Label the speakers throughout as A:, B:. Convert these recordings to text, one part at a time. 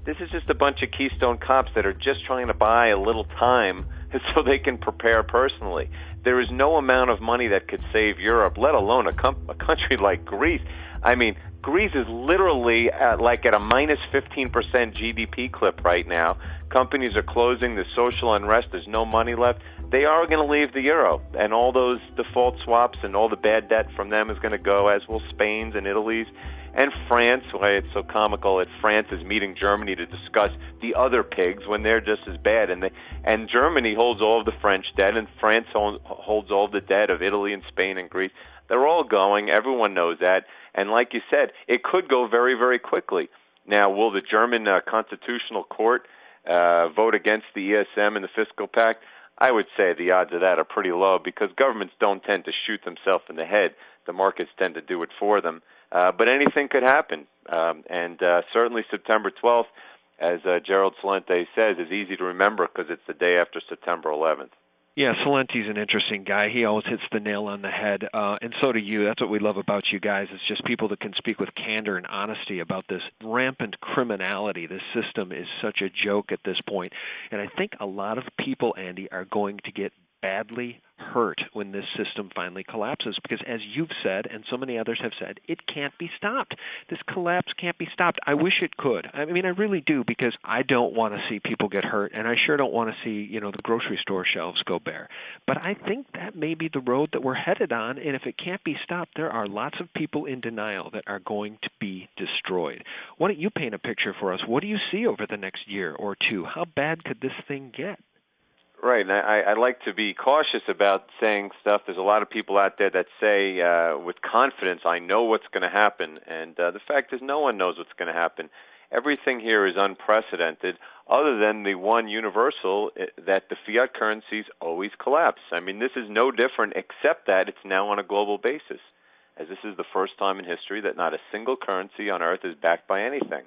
A: This is just a bunch of Keystone cops that are just trying to buy a little time so they can prepare personally. There is no amount of money that could save Europe, let alone a country like Greece. I mean, Greece is literally like at a minus 15% GDP clip right now. Companies are closing. There's social unrest. There's no money left. They are going to leave the euro, and all those default swaps and all the bad debt from them is going to go, as will Spain's and Italy's. And France, why it's so comical that France is meeting Germany to discuss the other pigs when they're just as bad. And Germany holds all of the French debt, and France holds all the debt of Italy and Spain and Greece. They're all going. Everyone knows that. And like you said, it could go very, very quickly. Now, will the German Constitutional Court vote against the ESM and the Fiscal Pact? I would say the odds of that are pretty low because governments don't tend to shoot themselves in the head. The markets tend to do it for them. But anything could happen. And certainly September 12th, as Gerald Celente says, is easy to remember because it's the day after September 11th.
B: Yeah, Celente's an interesting guy. He always hits the nail on the head, and so do you. That's what we love about you guys. It's just people that can speak with candor and honesty about this rampant criminality. This system is such a joke at this point. And I think a lot of people, Andy, are going to get badly hurt when this system finally collapses because, as you've said and so many others have said, it can't be stopped. This collapse can't be stopped. I wish it could. I mean, I really do, because I don't want to see people get hurt, and I sure don't want to see, the grocery store shelves go bare. But I think that may be the road that we're headed on, and if it can't be stopped, there are lots of people in denial that are going to be destroyed. Why don't you paint a picture for us? What do you see over the next year or two? How bad could this thing get?
A: Right, and I like to be cautious about saying stuff. There's a lot of people out there that say with confidence, I know what's going to happen, and the fact is no one knows what's going to happen. Everything here is unprecedented, other than the one universal, that the fiat currencies always collapse. I mean, this is no different, except that it's now on a global basis, as this is the first time in history that not a single currency on Earth is backed by anything.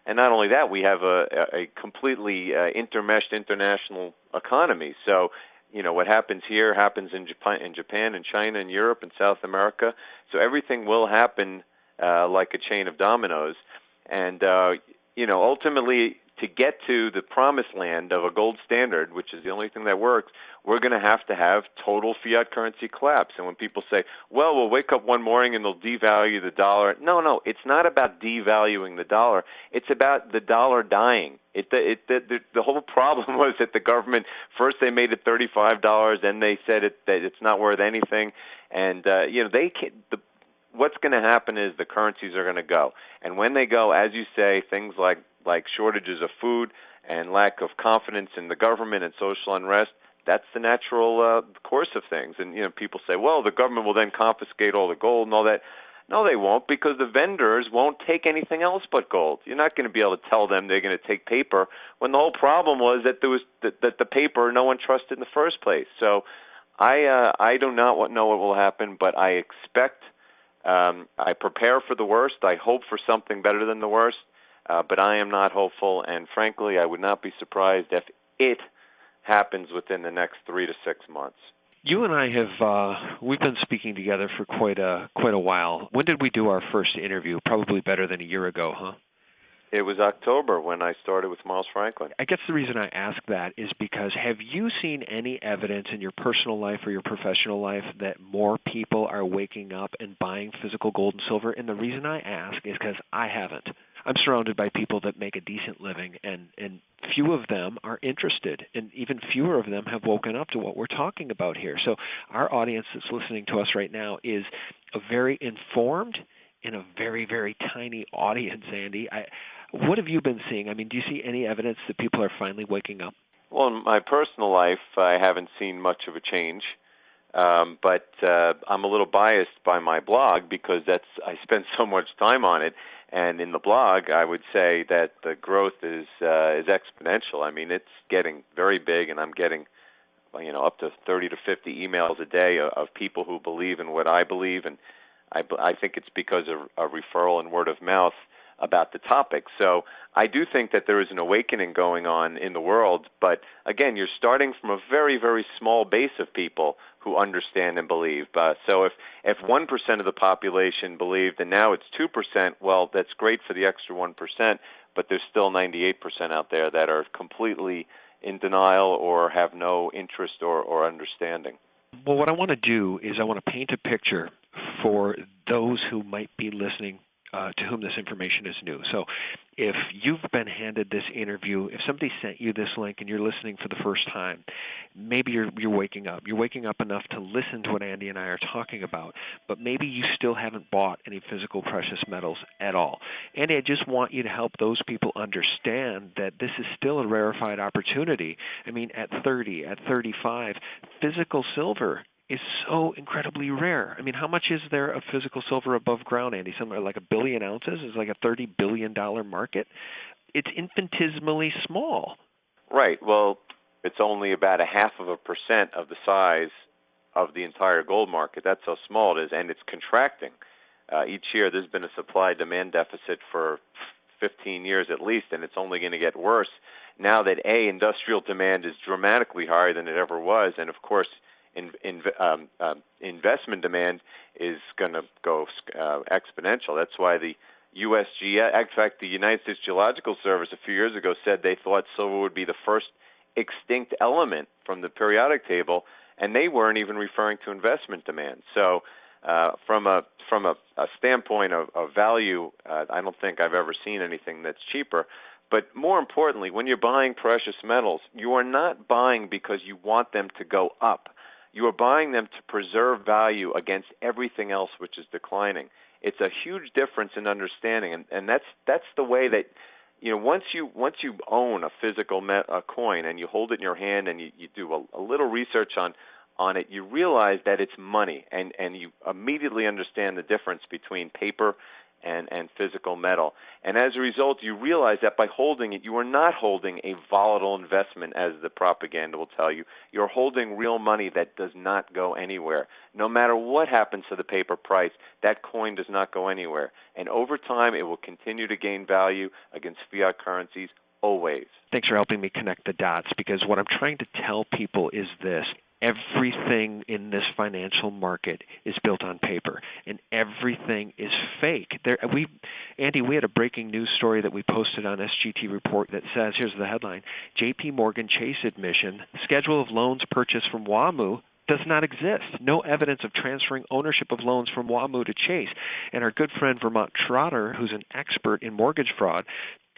A: And not only that, we have a completely intermeshed international economy. So, what happens here happens in Japan and China and Europe and South America. So everything will happen like a chain of dominoes. And, ultimately, to get to the promised land of a gold standard, which is the only thing that works, we're going to have total fiat currency collapse. And when people say, well, we'll wake up one morning and they'll devalue the dollar. No, it's not about devaluing the dollar. It's about the dollar dying. The whole problem was that the government, first they made it $35, then they said that it's not worth anything. And, they can't... What's going to happen is the currencies are going to go. And when they go, as you say, things like shortages of food and lack of confidence in the government and social unrest, that's the natural course of things. And, people say, well, the government will then confiscate all the gold and all that. No, they won't, because the vendors won't take anything else but gold. You're not going to be able to tell them they're going to take paper when the whole problem was that there was that the paper no one trusted in the first place. So I do not know what will happen, but I expect... I prepare for the worst. I hope for something better than the worst, but I am not hopeful, and frankly, I would not be surprised if it happens within the next 3 to 6 months.
B: You and I have we've been speaking together for quite a while. When did we do our first interview? Probably better than a year ago, huh?
A: It was October when I started with Miles Franklin.
B: I guess the reason I ask that is because have you seen any evidence in your personal life or your professional life that more people are waking up and buying physical gold and silver? And the reason I ask is because I haven't. I'm surrounded by people that make a decent living, and few of them are interested, and even fewer of them have woken up to what we're talking about here. So our audience that's listening to us right now is a very informed and a very, very tiny audience, Andy. What have you been seeing? I mean, do you see any evidence that people are finally waking up?
A: Well, in my personal life, I haven't seen much of a change, but I'm a little biased by my blog because I spend so much time on it. And in the blog, I would say that the growth is exponential. I mean, it's getting very big, and I'm getting up to 30 to 50 emails a day of people who believe in what I believe, and I think it's because of a referral and word of mouth about the topic. So I do think that there is an awakening going on in the world, but again, you're starting from a very, very small base of people who understand and believe. So if 1% of the population believed and now it's 2%, well, that's great for the extra 1%, but there's still 98% out there that are completely in denial or have no interest or understanding.
B: Well, what I want to do is I want to paint a picture for those who might be listening to whom this information is new. So if you've been handed this interview, if somebody sent you this link and you're listening for the first time, maybe you're waking up. You're waking up enough to listen to what Andy and I are talking about, but maybe you still haven't bought any physical precious metals at all. Andy, I just want you to help those people understand that this is still a rarefied opportunity. I mean, at 30, at 35, physical silver is so incredibly rare. I mean, how much is there of physical silver above ground, Andy? Somewhere like 1 billion ounces is like a $30 billion market. It's infinitesimally small.
A: Right. Well, it's only about 0.5% of the size of the entire gold market. That's how small it is, and it's contracting. Each year there's been a supply-demand deficit for 15 years at least, and it's only going to get worse now that, industrial demand is dramatically higher than it ever was, and of course, investment demand is going to go exponential. That's why the USGS, in fact, the United States Geological Service a few years ago said they thought silver would be the first extinct element from the periodic table, and they weren't even referring to investment demand. So from a standpoint of value, I don't think I've ever seen anything that's cheaper. But more importantly, when you're buying precious metals, you are not buying because you want them to go up. You are buying them to preserve value against everything else which is declining. It's a huge difference in understanding, and that's the way that, once you own a physical coin and you hold it in your hand and you do a little research on it, you realize that it's money, and you immediately understand the difference between paper and physical metal. And as a result, you realize that by holding it, you are not holding a volatile investment, as the propaganda will tell you. You're holding real money that does not go anywhere. No matter what happens to the paper price, that coin does not go anywhere. And over time, it will continue to gain value against fiat currencies always.
B: Thanks for helping me connect the dots, because what I'm trying to tell people is this. Everything in this financial market is built on paper, and everything is fake. Andy, we had a breaking news story that we posted on SGT Report that says, here's the headline, J.P. Morgan Chase admission, schedule of loans purchased from WAMU does not exist. No evidence of transferring ownership of loans from WAMU to Chase. And our good friend Vermont Trotter, who's an expert in mortgage fraud,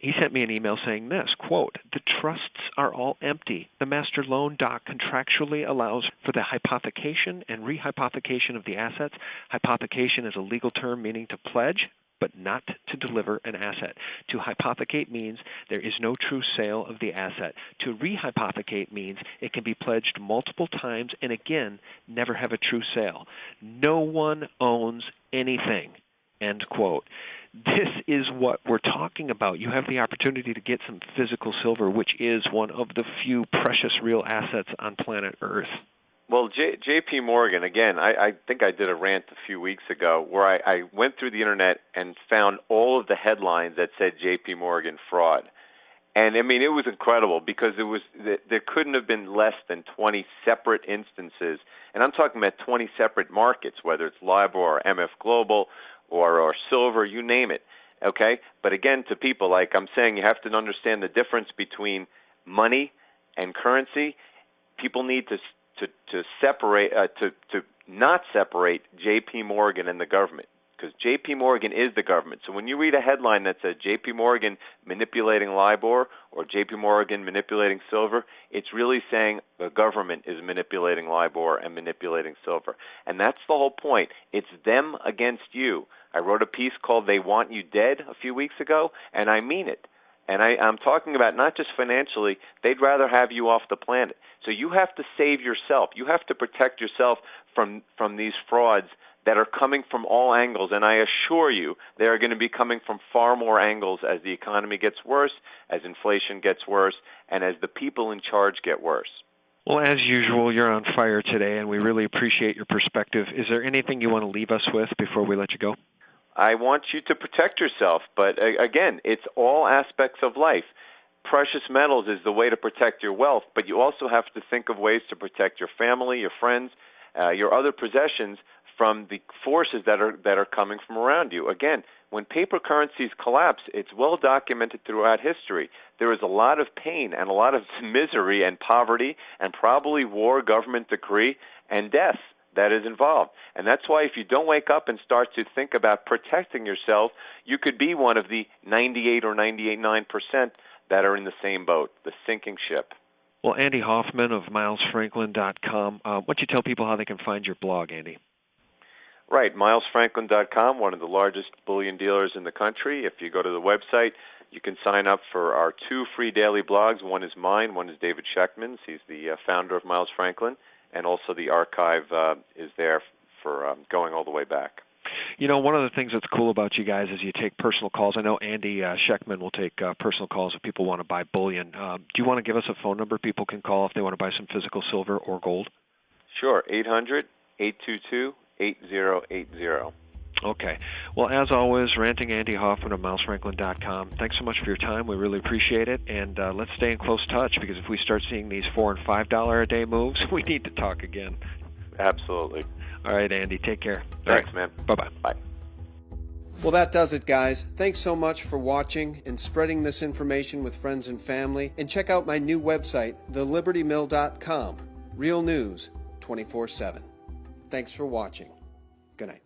B: he sent me an email saying this, quote, the trusts are all empty. The master loan doc contractually allows for the hypothecation and rehypothecation of the assets. Hypothecation is a legal term meaning to pledge, but not to deliver an asset. To hypothecate means there is no true sale of the asset. To rehypothecate means it can be pledged multiple times and again, never have a true sale. No one owns anything, end quote. This is what we're talking about. You have the opportunity to get some physical silver, which is one of the few precious real assets on planet Earth.
A: Well, J.P. Morgan, again, I think I did a rant a few weeks ago where I went through the Internet and found all of the headlines that said J.P. Morgan fraud. And, I mean, it was incredible because there couldn't have been less than 20 separate instances. And I'm talking about 20 separate markets, whether it's LIBOR or MF Global or silver, you name it, okay? But again, to people, like I'm saying, you have to understand the difference between money and currency. People need to separate, to not separate J.P. Morgan and the government, because J.P. Morgan is the government. So when you read a headline that says J.P. Morgan manipulating LIBOR or J.P. Morgan manipulating silver, it's really saying the government is manipulating LIBOR and manipulating silver. And that's the whole point. It's them against you. I wrote a piece called They Want You Dead a few weeks ago, and I mean it. And I'm talking about not just financially, they'd rather have you off the planet. So you have to save yourself. You have to protect yourself from these frauds that are coming from all angles. And I assure you they are going to be coming from far more angles as the economy gets worse, as inflation gets worse, and as the people in charge get worse.
B: Well, as usual, you're on fire today, and we really appreciate your perspective. Is there anything you want to leave us with before we let you go?
A: I want you to protect yourself. But again, it's all aspects of life. Precious metals is the way to protect your wealth, but you also have to think of ways to protect your family, your friends, your other possessions from the forces that are coming from around you. Again, when paper currencies collapse, it's well documented throughout history. There is a lot of pain and a lot of misery and poverty and probably war, government decree, and death that is involved. And that's why if you don't wake up and start to think about protecting yourself, you could be one of the 98 or 98.9% that are in the same boat, the sinking ship.
B: Well, Andy Hoffman of MilesFranklin.com, why don't you tell people how they can find your blog, Andy?
A: Right, MilesFranklin.com, one of the largest bullion dealers in the country. If you go to the website, you can sign up for our 2 free daily blogs. One is mine, one is David Schechtman's. He's the founder of Miles Franklin, and also the archive is there for going all the way back.
B: You know, one of the things that's cool about you guys is you take personal calls. I know Andy Schechtman will take personal calls if people want to buy bullion. Do you want to give us a phone number people can call if they want to buy some physical silver or gold?
A: Sure, 800-822-8080.
B: Okay. Well, as always, ranting Andy Hoffman of MilesFranklin.com. Thanks so much for your time. We really appreciate it. And let's stay in close touch, because if we start seeing these $4 and $5 a day moves, we need to talk again.
A: Absolutely.
B: All right, Andy. Take care.
A: Thanks, man.
B: Bye-bye.
A: Bye.
C: Well, that does it, guys. Thanks so much for watching and spreading this information with friends and family. And check out my new website, thelibertymill.com. Real news, 24/7. Thanks for watching. Good night.